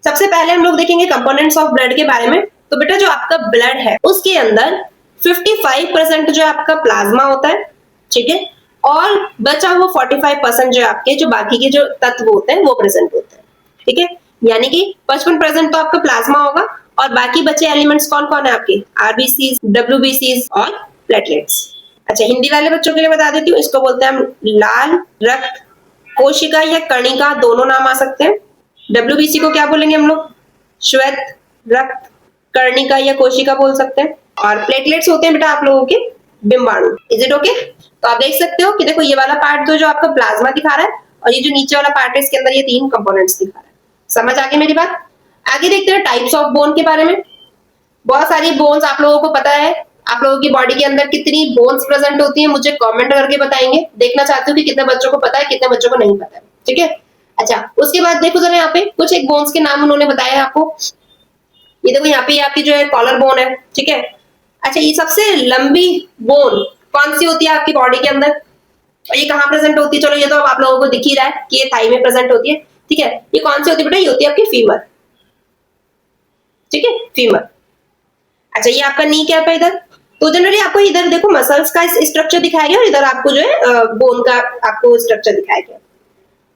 सबसे पहले हम लोग देखेंगे कंपोनेंट्स ऑफ ब्लड के बारे में। तो बेटा जो आपका ब्लड है उसके अंदर 55% जो आपका प्लाज्मा होता है, ठीक है, और बचा हुआ 45% जो आपके जो बाकी के जो तत्व होते हैं वो प्रेजेंट होते हैं। ठीक है, यानी कि 55% तो आपका प्लाज्मा होगा, और बाकी बचे एलिमेंट्स कौन कौन है आपके, आरबीसी, डब्ल्यूबीसी और प्लेटलेट्स। अच्छा हिंदी वाले बच्चों के लिए बता देती हूँ, इसको बोलते हैं हम लाल रक्त कोशिका या कणिका, दोनों नाम आ सकते हैं। डब्ल्यूबीसी को क्या बोलेंगे हम लोग, श्वेत रक्त कर्णिका या कोशिका बोल सकते हैं, और प्लेटलेट्स होते हैं बेटा आप लोगों के बिंबाणु। Is it okay? तो आप देख सकते हो कि देखो ये वाला पार्ट तो जो आपका प्लाज्मा दिखा रहा है, और ये जो नीचे वाला पार्ट है इसके अंदर ये 3 कंपोनेंट्स दिखा रहा है। समझ आ गई मेरी बात? आगे देखते हैं टाइप्स ऑफ बोन के बारे में। बहुत सारी बोन्स आप लोगों को पता है, आप लोगों की बॉडी के अंदर कितनी बोन्स प्रेजेंट होती हैं मुझे कमेंट करके बताएंगे। देखना चाहती हूँ कि कितने बच्चों को पता है, कितने बच्चों को नहीं पता है। ठीक है, अच्छा उसके बाद देखो जरा यहाँ पे कुछ एक बोन्स के नाम उन्होंने बताया है आपको। ये देखो यहाँ पे आपकी जो है कॉलर बोन है। ठीक है, अच्छा ये सबसे लंबी बोन कौन सी होती है आपकी बॉडी के अंदर, और ये कहाँ प्रेजेंट होती है? चलो ये तो आप लोगों को दिख ही रहा है कि ये थाई में प्रेजेंट होती है। ठीक है, ये कौन सी होती है बेटा? ये होती है आपकी फीमर। ठीक है, फीमर। अच्छा ये आपका नी कैप है इधर। तो जनरली आपको इधर देखो मसल्स का स्ट्रक्चर दिखाया गया, और इधर आपको जो है बोन का आपको स्ट्रक्चर दिखाया गया,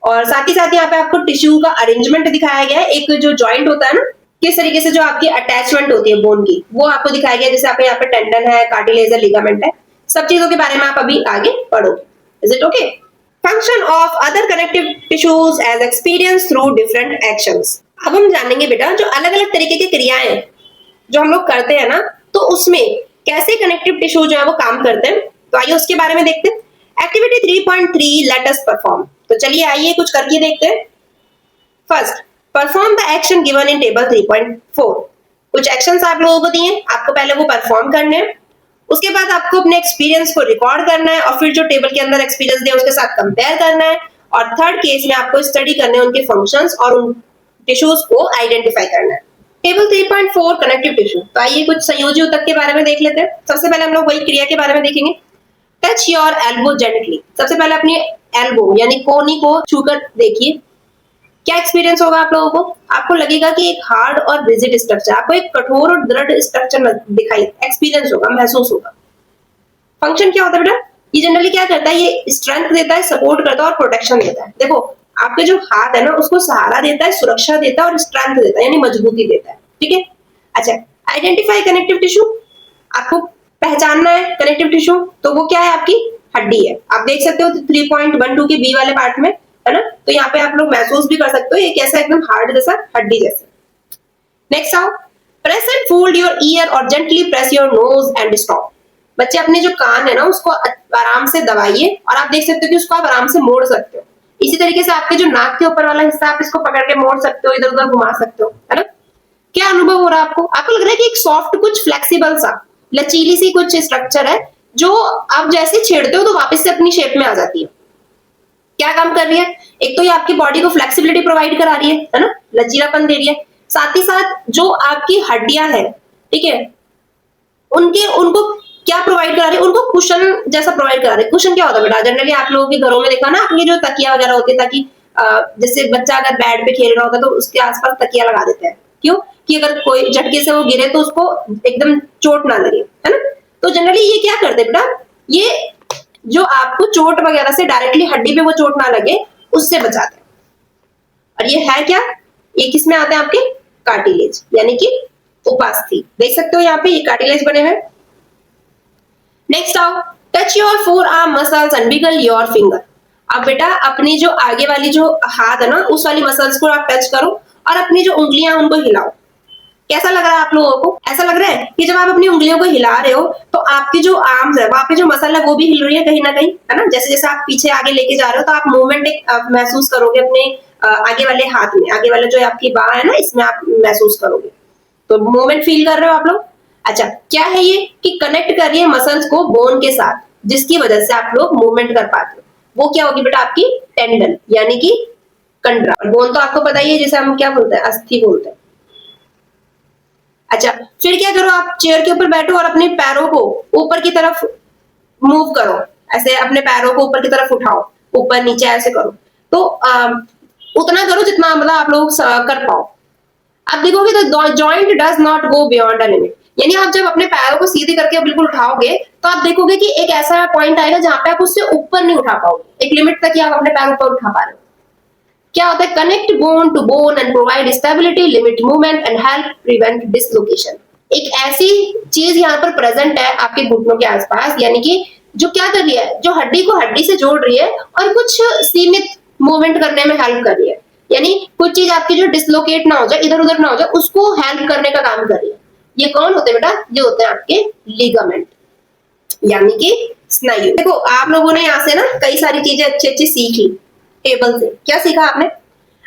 और साथ ही साथ यहाँ पे आपको टिश्यू का अरेंजमेंट दिखाया गया है। एक जो जॉइंट होता है ना, किस तरीके से जो आपकी अटैचमेंट होती है बोन की, वो आपको दिखाया गया। जैसे आपके यहाँ पे टेंडन है, कार्टिलेज है, लिगामेंट है, सब चीजों के बारे में आप अभी आगे पढ़ोगे। Is it okay? Function of other connective tissues as experience through different actions. अब हम जानेंगे बेटा जो अलग अलग तरीके की क्रियाएं जो हम लोग करते हैं ना, तो उसमें कैसे कनेक्टिव टिश्यू जो है वो काम करते हैं। तो आइए उसके बारे में देखते हैं। Activity 3.3 let us perform. तो चलिए आइए कुछ करके देखते हैं। First, perform the action given in table 3.4। कुछ एक्शंस आप लोगों को दिए, आपको पहले वो परफॉर्म करने हैं, उसके बाद आपको अपने एक्सपीरियंस को रिकॉर्ड करना है, और फिर जो टेबल के अंदर एक्सपीरियंस दिया उसके साथ कंपेयर करना है, और थर्ड केस में आपको स्टडी करने उनके फंक्शंस और उन टिश्यूज को आइडेंटिफाई करना है। Table 3.4 connective tissue. तो आइए कुछ संयोजी ऊतक के बारे में देख लेते हैं। सबसे पहले हम लोग वही क्रिया के बारे में देखेंगे। Touch your elbow gently. सबसे पहले अपनी एल्बो यानी कोहनी को छूकर देखिए। क्या एक्सपीरियंस होगा आप लोगों को? आपको लगेगा कि एक हार्ड और रिजिड स्ट्रक्चर, आपको एक कठोर और दृढ़ स्ट्रक्चर दिखाई, एक्सपीरियंस होगा, महसूस होगा। फंक्शन क्या होता है बेटा? ये जनरली क्या करता है, ये स्ट्रेंथ देता है, सपोर्ट करता है और प्रोटेक्शन देता है। देखो आपके जो हाथ है ना उसको सहारा देता है, सुरक्षा देता है और स्ट्रेंथ देता है, यानी मजबूती देता है। ठीक है, अच्छा आइडेंटिफाई कनेक्टिव टिश्यू, आपको पहचानना है कनेक्टिव टिश्यू, तो वो क्या है? आपकी हड्डी है। आप देख सकते हो 3.12 के बी वाले पार्ट में, है ना, तो यहाँ पे आप लोग महसूस भी कर सकते हो ये कैसा एकदम हार्ड जैसा, हड्डी जैसे। नेक्स्ट आओ, press and fold your ear और gently press your nose and stop. बच्चे अपने जो कान है ना उसको आराम से दबाइए और आप देख सकते हो कि उसको आप आराम से मोड़ सकते हो। इसी तरीके से आपके जो नाक के ऊपर वाला हिस्सा आप इसको पकड़ के मोड़ सकते हो, इधर उधर घुमा सकते हो, है ना। क्या अनुभव हो रहा है आपको? आपको लग रहा है कि एक सॉफ्ट, कुछ फ्लेक्सिबल सा, लचीली सी कुछ स्ट्रक्चर है जो आप जैसे छेड़ते हो तो वापस से अपनी शेप में आ जाती है। क्या काम कर रही है? एक तो ये आपकी बॉडी को फ्लेक्सिबिलिटी प्रोवाइड करा रही है ना, लचीलापन दे रही है। साथ ही साथ जो आपकी हड्डियां हैं, ठीक है, उनको क्या प्रोवाइड करा रही है? उनको कुशन जैसा प्रोवाइड करा रही है। कुशन क्या होता है बेटा? जनरली आप लोगों के घरों में देखा ना, आपकी जो तकिया वगैरह होती है, ताकि जैसे बच्चा अगर बेड पे खेल रहा होता है तो उसके आसपास तकिया लगा देते हैं। क्यों? कि अगर कोई झटके से वो गिरे तो उसको एकदम चोट ना लगे, है ना। तो जनरली ये क्या करते हैं बेटा, ये जो आपको चोट वगैरह से डायरेक्टली हड्डी पे वो चोट ना लगे उससे बचाते हैं। और ये है क्या? ये किस में आते हैं? आपके कार्टिलेज, यानी कि उपास्थि। देख सकते हो यहाँ पे ये कार्टिलेज बने हुए। नेक्स्ट आओ, touch your forearm muscles and wiggle your finger. अब बेटा अपनी जो आगे वाली जो हाथ है ना उस वाली मसल्स को आप टच करो और अपनी जो उंगलियां उनको हिलाओ। कैसा लग रहा है आप लोगों को? ऐसा लग रहा है कि जब आप अपनी उंगलियों को हिला रहे हो तो आपकी जो आर्म्स है, वहां पे जो मसल है वो भी हिल रही है कहीं ना कहीं, है ना। जैसे जैसे आप पीछे आगे लेके जा रहे हो तो आप मूवमेंट एक महसूस करोगे अपने आगे वाले हाथ में, आगे वाले जो आपकी बाह है ना इसमें आप महसूस करोगे। तो मूवमेंट फील कर रहे हो आप लोग। अच्छा क्या है ये? कि कनेक्ट कर रही है मसल्स को बोन के साथ, जिसकी वजह से आप लोग मूवमेंट कर पाते हो। वो क्या होगी बेटा? आपकी टेंडन, यानी कि कंडरा। बोन तो आपको पता ही है, जैसे हम क्या बोलते हैं, अस्थि बोलते हैं। अच्छा फिर क्या करो, आप चेयर के ऊपर बैठो और अपने पैरों को ऊपर की तरफ मूव करो, ऐसे अपने पैरों को ऊपर की तरफ उठाओ, ऊपर नीचे ऐसे करो। तो उतना करो जितना मतलब आप लोग कर पाओ। आप देखोगे तो joint does not go beyond a limit, यानी आप जब अपने पैरों को सीधे करके बिल्कुल उठाओगे तो आप देखोगे कि एक ऐसा पॉइंट आएगा जहां पे आप उससे ऊपर नहीं उठा पाओगे, एक लिमिट तक ही आप अपने पैरों पर उठा पा रहे हो। क्या होता है? Connect bone to bone and provide stability, limit movement and help prevent dislocation. एक ऐसी चीज यहाँ पर प्रेजेंट है आपके घुटनों के आसपास, यानी कि जो क्या कर रही है, जो हड्डी को हड्डी से जोड़ रही है और कुछ सीमित मूवमेंट करने में हेल्प कर रही है। यानी कुछ चीज आपकी जो डिसलोकेट ना हो जाए, इधर उधर ना हो जाए, उसको हेल्प करने का काम कर रही है। ये कौन होते हैं बेटा? ये होते हैं आपके लिगामेंट, यानी कि स्नायु। देखो आप लोगों ने यहाँ से ना कई सारी चीजें अच्छी अच्छी सीख ली टेबल से। क्या सीखा आपने?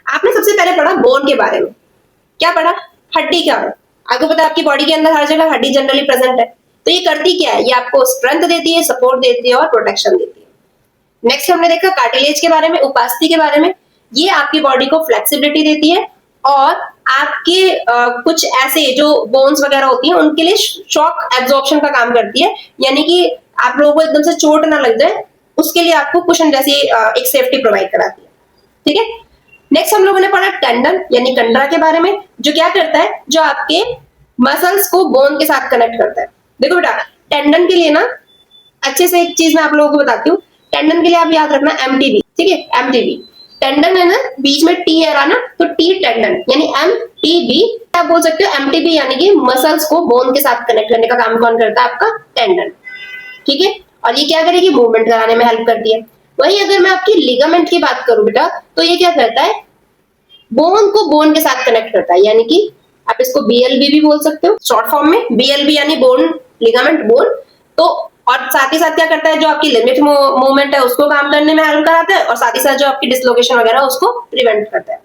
आपने सबसे पहले पढ़ा बोन के बारे में। क्या पढ़ा? हड्डी क्या है। आपको पता है आपकी बॉडी के अंदर हर जगह हड्डी जनरली प्रेजेंट है। तो ये करती क्या है? ये आपको स्ट्रेंथ देती है, सपोर्ट देती है और प्रोटेक्शन देती है। नेक्स्ट हमने देखा कार्टिलेज के बारे में, उपास्थि के बारे में। ये आपकी बॉडी को फ्लेक्सिबिलिटी देती है और आपके कुछ ऐसे जो बोन्स वगैरह होती हैं उनके लिए शॉक एब्जॉर्प्शन का काम करती है, यानी कि आप लोगों को एकदम से चोट ना लग जाए उसके लिए आपको कुशन जैसी एक सेफ्टी प्रोवाइड कराती है। ठीक है, नेक्स्ट हम लोगों ने पढ़ा टेंडन यानी कंडरा के बारे में, जो क्या करता है, जो आपके मसल्स को बोन के साथ कनेक्ट करता है। देखो बेटा टेंडन के लिए ना अच्छे से एक चीज मैं आप लोगों को बताती हूँ। टेंडन के लिए आप याद रखना एमटीबी, ठीक है, एमटीबी टेंडन है ना, बीच में टी आ रहा ना, तो टी टेंडन यानी एमटीबी। आप बोल सकते हो एमटीबी यानी कि मसल्स को बोन के साथ कनेक्ट करने का काम कौन करता है? आपका टेंडन। ठीक है, और ये क्या करेगी? मूवमेंट कराने में हेल्प करती है। वही अगर मैं आपकी लिगामेंट की बात करूं बेटा, तो ये क्या करता है? बोन को बोन के साथ कनेक्ट करता है, यानी कि आप इसको बीएलबी भी बोल सकते हो शॉर्ट फॉर्म में। बीएलबी यानी बोन लिगामेंट बोन। तो और साथ ही साथ क्या करता है? जो आपकी लिमिट मूवमेंट है उसको काम करने में हेल्प कराता है और साथ ही साथ जो आपकी डिसलोकेशन वगैरह उसको प्रिवेंट करता है।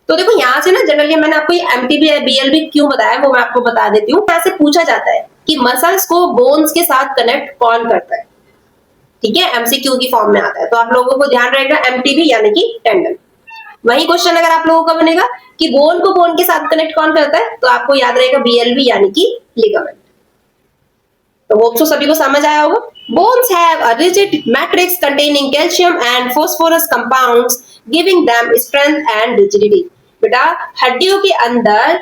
तो देखो यहाँ से ना जनरली मैंने आपको एमटीबी या बीएलबी क्यों बताया वो मैं आपको बता देती हूँ। यहाँ से पूछा जाता है कि मसल्स को बोन्स के साथ कनेक्ट कौन करता है। ठीक है, एमसीक्यू की फॉर्म में आता है, तो आप लोगों को ध्यान रहेगा एमटीबी यानी कि टेंडन। वही क्वेश्चन अगर आप लोगों का बनेगा कि बोन को बोन के साथ कनेक्ट कौन करता है, तो आपको याद रहेगा बीएलबी यानी कि लिगामेंट। तो होप सो सभी को समझ आया होगा। Bones have a rigid matrix containing calcium and phosphorus compounds giving them strength and rigidity. बेटा हड्डियों के अंदर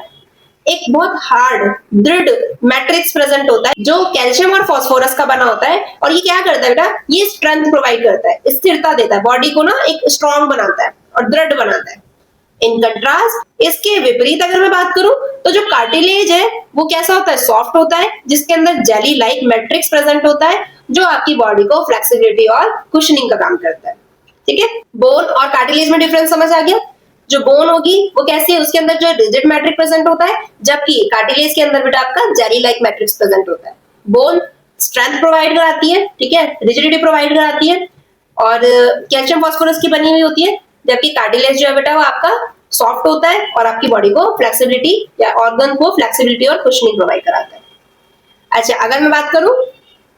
एक बहुत हार्ड दृढ़ मैट्रिक्स प्रेजेंट होता है जो कैल्शियम और फास्फोरस का बना होता है, और ये क्या करता है बेटा, ये स्ट्रेंथ प्रोवाइड करता है, स्थिरता देता है, बॉडी को ना एक स्ट्रांग बनाता है और दृढ़ बनाता है। इन कंट्रास्ट इसके विपरीत अगर मैं बात करूं तो जो कार्टिलेज है वो कैसा होता है, सॉफ्ट होता है, जिसके अंदर जेली लाइक मैट्रिक्स प्रेजेंट होता है जो आपकी बॉडी को फ्लेक्सिबिलिटी और कुशनिंग का काम करता है। ठीक है, बोन और कार्टिलेज में डिफरेंस समझ आ गया। जो बोन होगी वो कैसी है, उसके अंदर जो रिजिड मैट्रिक्स प्रेजेंट होता है, जबकि कार्टिलेज के अंदर बेटा आपका जेली लाइक मैट्रिक्स प्रेजेंट होता है। बोन स्ट्रेंथ प्रोवाइड कराती है, ठीक है, रिजिडिटी प्रोवाइड कराती है और कैल्शियम फास्फोरस की बनी हुई होती है, जबकि कार्टिलेज जो है बेटा वो आपका सॉफ्ट होता है और आपकी बॉडी को फ्लेक्सिबिलिटी या ऑर्गन को फ्लेक्सिबिलिटी और कुशनिंग प्रोवाइड कराता है। अच्छा, अगर मैं बात करूं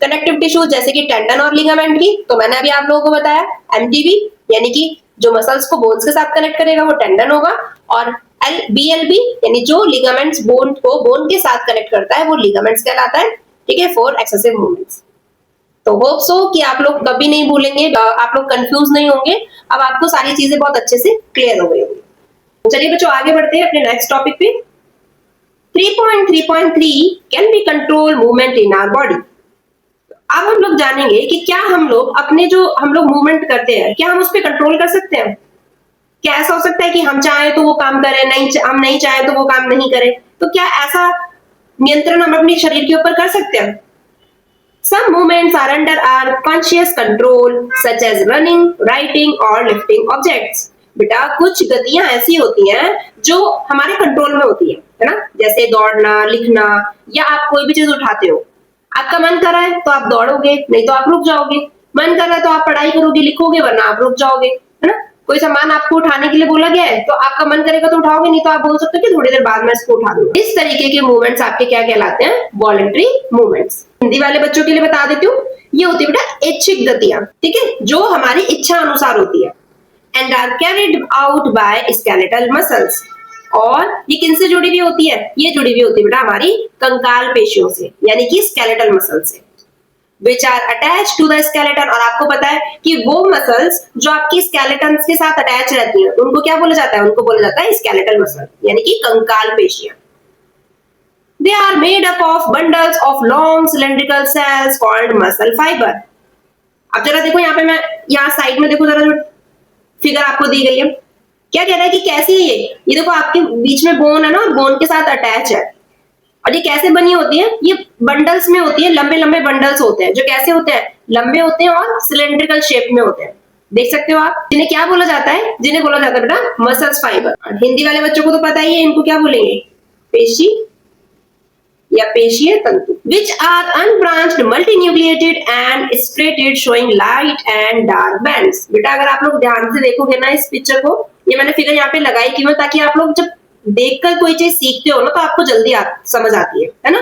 कनेक्टिव टिश्यू जैसे कि टेंडन और लिगामेंट की, तो मैंने अभी आप लोगों को बताया एमटीबी यानी कि जो मसल्स को बोन्स के साथ कनेक्ट करेगा वो टेंडन होगा, और बीएलबी यानी जो लिगामेंट्स बोन को बोन के साथ कनेक्ट करता है वो लिगामेंट्स कहलाता है। ठीक है, फॉर एक्सेसिव मूवमेंट्स। तो होप सो कि आप लोग कभी नहीं भूलेंगे, आप लोग कंफ्यूज नहीं होंगे, अब आपको सारी चीजें बहुत अच्छे से क्लियर हो गई होंगी। चलिए बच्चों आगे बढ़ते हैं अपने नेक्स्ट टॉपिक पे। 3.3.3 can be control movement in our body. अब हम लोग जानेंगे कि क्या हम लोग अपने जो हम लोग मूवमेंट करते हैं क्या हम उस पर कंट्रोल कर सकते हैं। क्या ऐसा हो सकता है कि हम चाहे तो वो काम करें, हम नहीं चाहे तो वो काम नहीं करें, तो क्या ऐसा नियंत्रण हम अपने शरीर के ऊपर कर सकते हैं? Some movements are under our conscious control, such as running, writing or lifting objects. बेटा कुछ गतियां ऐसी होती हैं जो हमारे कंट्रोल में होती है ना, जैसे दौड़ना, लिखना, या आप कोई भी चीज उठाते हो, आपका मन कर रहा है तो आप दौड़ोगे, नहीं तो आप रुक जाओगे, मन कर रहा है तो आप पढ़ाई करोगे, लिखोगे, वरना आप रुक जाओगे, है ना। कोई सामान आपको उठाने के लिए बोला गया है तो आपका मन करेगा तो उठाओगे, नहीं तो आप बोल सकते हो कि थोड़ी देर बाद मैं इसको उठा दूंगा। इस तरीके के मूवमेंट्स आपके क्या कहलाते हैं, वॉलंटरी मूवमेंट्स। हिंदी वाले बच्चों के लिए बता देती हूँ, ये होती है बेटा ऐच्छिक गतियां, ठीक है, जो हमारी इच्छा अनुसार होती है, and are carried out by skeletal muscles. और ये किनसे जुड़ी हुई होती है, ये जुड़ी हुई होती है बेटा हमारी कंकाल पेशियों से, यानी कि स्केलेटल मसल से, which are attached to the skeleton। और आपको पता है कि वो मसल्स जो आपकी स्केलेटन के साथ अटैच रहती हैं उनको क्या बोला जाता है, उनको बोला जाता है स्केलेटल मसल, यानी कि कंकाल पेशियां। They are made up of bundles of long cylindrical cells called muscle fiber। अब जरा देखो यहाँ पे, मैं यहाँ साइड में देखो जरा, जो फिगर आपको दी गई है, क्या कह रहा है कि कैसी है ये देखो आपके बीच में बोन है ना, बोन के साथ अटैच है, और ये कैसे बनी होती है, ये बंडल्स में होती है, लंबे लंबे बंडल्स होते हैं, जो कैसे होते हैं, लंबे होते हैं और सिलेंड्रिकल शेप में होते हैं, देख सकते हो आप, जिन्हें क्या बोला जाता है, जिन्हें बोला जाता है बेटा मसल्स फाइबर। हिंदी वाले बच्चों को तो पता ही है, इनको क्या बोलेंगे, पेशी या पेशीय तंतु। Which are unbranched multinucleated and striated showing light and dark bands. बेटा अगर आप लोग ध्यान से देखोगे ना इस पिक्चर को, ये मैंने फिगर यहाँ पे लगाई क्यों, ताकि आप लोग जब देखकर कोई चीज सीखते हो ना तो आपको जल्दी समझ आती है ना।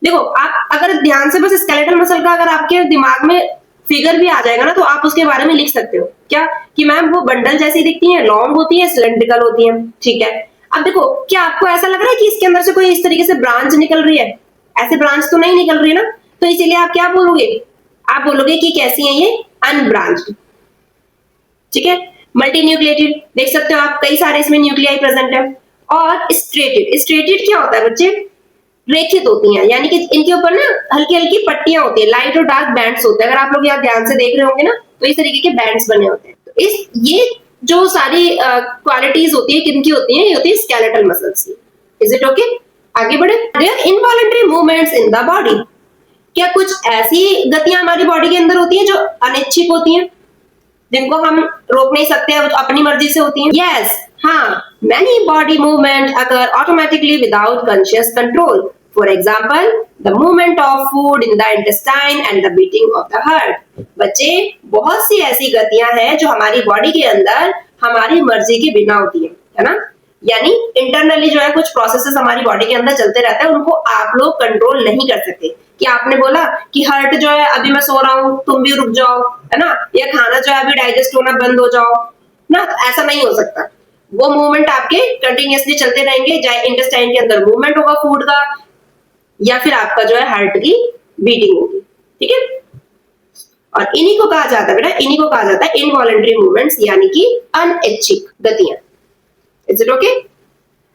देखो आप अगर ध्यान से बस स्केलेटल मसल का अगर आपके दिमाग में फिगर भी आ जाएगा ना तो आप उसके बारे में लिख सकते हो क्या, कि मैम वो बंडल जैसी दिखती है, लॉन्ग होती है, सिलेंड्रिकल होती है, ठीक है। अब देखो क्या आपको ऐसा लग रहा है कि इसके अंदर से कोई इस तरीके से ब्रांच निकल रही है, ऐसे ब्रांच तो नहीं निकल रही है ना, तो इसीलिए आप क्या बोलोगे, आप बोलोगे कि कैसी है ये, अनब्रांच्ड, ठीक है। मल्टी न्यूक्लिएटेड, देख सकते हो आप कई सारे इसमें न्यूक्लियाई प्रेजेंट है। और स्ट्रेटेड, स्ट्रेटेड क्या होता है बच्चे, रेखित होती हैं, यानी कि इनके ऊपर ना हल्की हल्की पट्टियां होती है, लाइट और डार्क बैंड्स होते हैं। अगर आप लोग यहाँ ध्यान से देख रहे होंगे ना तो इस तरीके के बैंड्स बने होते हैं। तो इस ये जो सारी क्वालिटीज होती है किनकी होती है, ये होती है स्केलेटल मसल्स की। इज इट ओके, आगे बढ़े। There involuntary movements in the body, क्या कुछ ऐसी गतियां हमारी बॉडी के अंदर होती हैं जो अनिच्छिक होती हैं, जिनको हम रोक नहीं सकते हैं, वो अपनी मर्जी से होती हैं। यस, हाँ, many body movements occur automatically without conscious control. For example, the movement of food in the intestine and the beating of the heart. बच्चे बहुत सी ऐसी गतियां हैं जो हमारी बॉडी के अंदर हमारी मर्जी के बिना होती है ना। यानी इंटरनली जो है कुछ प्रोसेसेस हमारी बॉडी के अंदर चलते रहते हैं, उनको आप लोग कंट्रोल नहीं कर सकते। कि आपने बोला कि हार्ट जो है अभी मैं सो रहा हूँ तुम भी रुक जाओ, है ना, या खाना जो है अभी डाइजेस्ट होना बंद हो जाओ ना, तो ऐसा नहीं हो सकता। वो मूवमेंट आपके कंटिन्यूअसली चलते रहेंगे, चाहे इंटेस्टाइन के अंदर मूवमेंट होगा फूड का, या फिर आपका जो है हार्ट की बीटिंग होगी, ठीक है। और इन्हीं को कहा जाता है बेटा, इन्हीं को कहा जाता है इनवॉलंटरी मूवमेंट्स, यानी कि अनैच्छिक गतियां। Is it okay?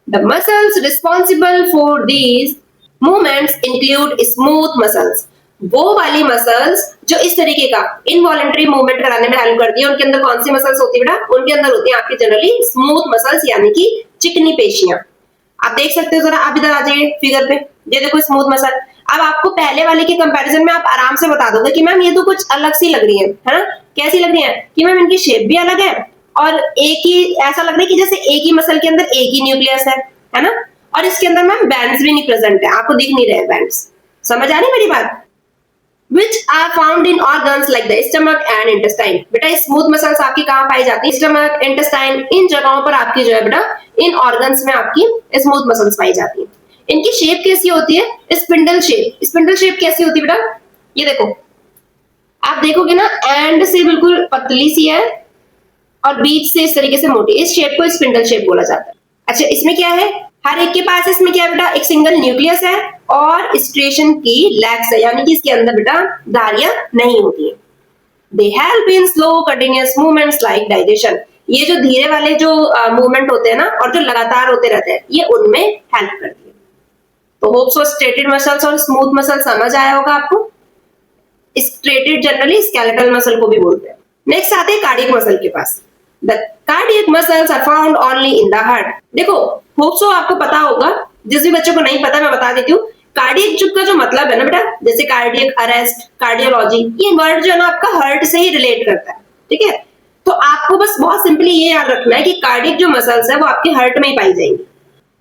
The muscles responsible for these movements include smooth muscles. वो वाली मसल्स जो इस तरीके का इनवॉलंटरी मूवमेंट कराने में हेल्प करती है, उनके अंदर कौन सी मसल्स होती है बेटा? उनके अंदर होती है आपकी जनरली स्मूथ मसल्स, यानी कि चिकनी पेशियां। आप देख सकते हो, जरा आप इधर आ जाइए फिगर पे, ये देखो स्मूथ मसल। अब आपको पहले वाले के कंपैरिजन में आप आराम से बता दोगे कि मैम ये तो कुछ अलग सी लग रही है ना? कैसी लग रही है कि मैम इनकी शेप भी अलग है और एक ही ऐसा लग रहा है कि जैसे एक ही मसल के अंदर एक ही न्यूक्लियस है ना? और इसके अंदर मैम बैंड्स भी नहीं प्रेजेंट है, आपको दिख नहीं रहे बैंड्स। समझ आ रही मेरी बात? Which are found in organs like the stomach and intestine। बेटा स्मूथ मसल्स आपकी कहाँ पाई जाती है? स्टमक, इंटेस्टाइन, इन जगहों पर आपकी जो है बेटा, इन ऑर्गन्स में आपकी स्मूथ मसल्स पाई जाती है। इनकी शेप कैसी होती है? Spindle shape. स्पिंडल शेप कैसी होती है बेटा? ये देखो, आप देखोगे ना, एंड से बिल्कुल पतली सी है और बीच से इस तरीके से मोटी। इस शेप को स्पिंडल शेप बोला जाता है। अच्छा, इसमें क्या है? हर एक के पास इसमें क्या है बेटा? एक सिंगल न्यूक्लियस है और स्ट्रेशन की लैग्स है, यानी कि इसके अंदर बेटा धारियां नहीं होती है। They help in slow continuous movements like digestion. ये जो धीरे वाले जो मूवमेंट होते हैं ना, और जो लगातार होते रहते हैं, ये उनमें हेल्प करती है। तो होप सो स्ट्रेटेड मसल्स और स्मूथ मसल समझ आया होगा आपको। स्ट्रेटेड जनरली स्केलेटल मसल को भी बोलते हैं। नेक्स्ट आते हैं कार्डियक मसल के पास। The cardiac muscles are found only in the heart। देखो, होप सो आपको पता होगा, जिस भी बच्चों को नहीं पता मैं बता देती हूँ। कार्डियक जुग का जो मतलब है ना बेटा, जैसे कार्डियक अरेस्ट, कार्डियोलॉजी, ये वर्ड जो है ना आपका हार्ट से ही रिलेट करता है, ठीक है? तो आपको बस बहुत सिंपली ये याद रखना है कि कार्डियक जो मसल्स है वो आपके हार्ट में ही पाई जाएंगी।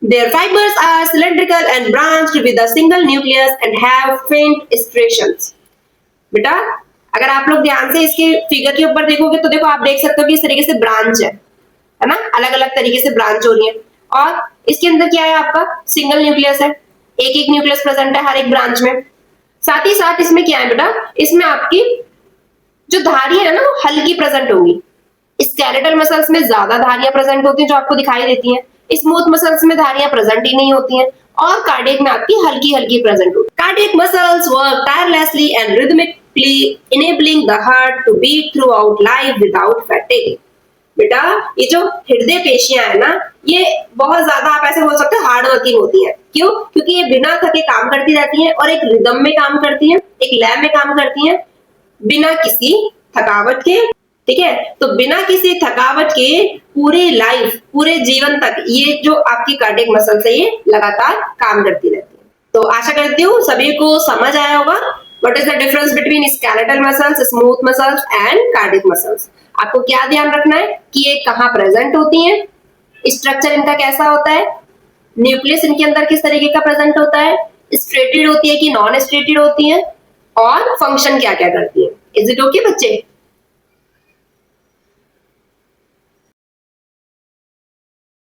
Their fibers are cylindrical and branched with a single nucleus and have faint striations। बेटा अगर आप लोग ध्यान से इसके फिगर के ऊपर देखोगे तो देखो, आप देख सकते हो कि इस तरीके से ब्रांच है ना? अलग अलग तरीके से ब्रांच हो रही है। और इसके अंदर क्या है? आपका सिंगल न्यूक्लियस है, एक एक न्यूक्लियस प्रेजेंट है हर एक ब्रांच में। साथ ही साथ इसमें क्या है बेटा? इसमें आपकी जो धारियां है ना वो हल्की प्रेजेंट होंगी। स्केलेटल मसल्स में ज्यादा धारियां प्रेजेंट होती हैं जो आपको दिखाई देती हैं। स्मूथ मसल्स में धारियां प्रेजेंट ही नहीं होती हैं और कार्डियक में आपकी हल्की हल्की प्रेजेंट होती है। Cardiac muscles work tirelessly and rhythmically enabling the heart to beat throughout life without fatigue। बेटा ये जो हृदय पेशियां है ना, ये बहुत ज्यादा आप ऐसे बोल सकते हो हार्ड वर्किंग होती है। क्यों? क्योंकि ये बिना थके काम करती रहती हैं और एक रिदम में काम करती हैं, एक लय में काम करती हैं, बिना किसी थकावट के, ठीक है? तो बिना किसी थकावट के पूरे लाइफ, पूरे जीवन तक ये जो आपकी कार्डियक मसल्स है ये लगातार काम करती रहती है। तो आशा करती हूँ सभी को समझ आया होगा What is the difference between skeletal muscles, smooth muscles and cardiac muscles? आपको क्या ध्यान रखना है कि ये कहाँ प्रेजेंट होती हैं, स्ट्रक्चर इनका कैसा होता है, न्यूक्लियस इनके अंदर किस तरीके का प्रेजेंट होता है, स्ट्रेटेड होती है कि नॉन स्ट्रेटेड होती है, और फंक्शन क्या क्या करती है। इज इट ओके बच्चे?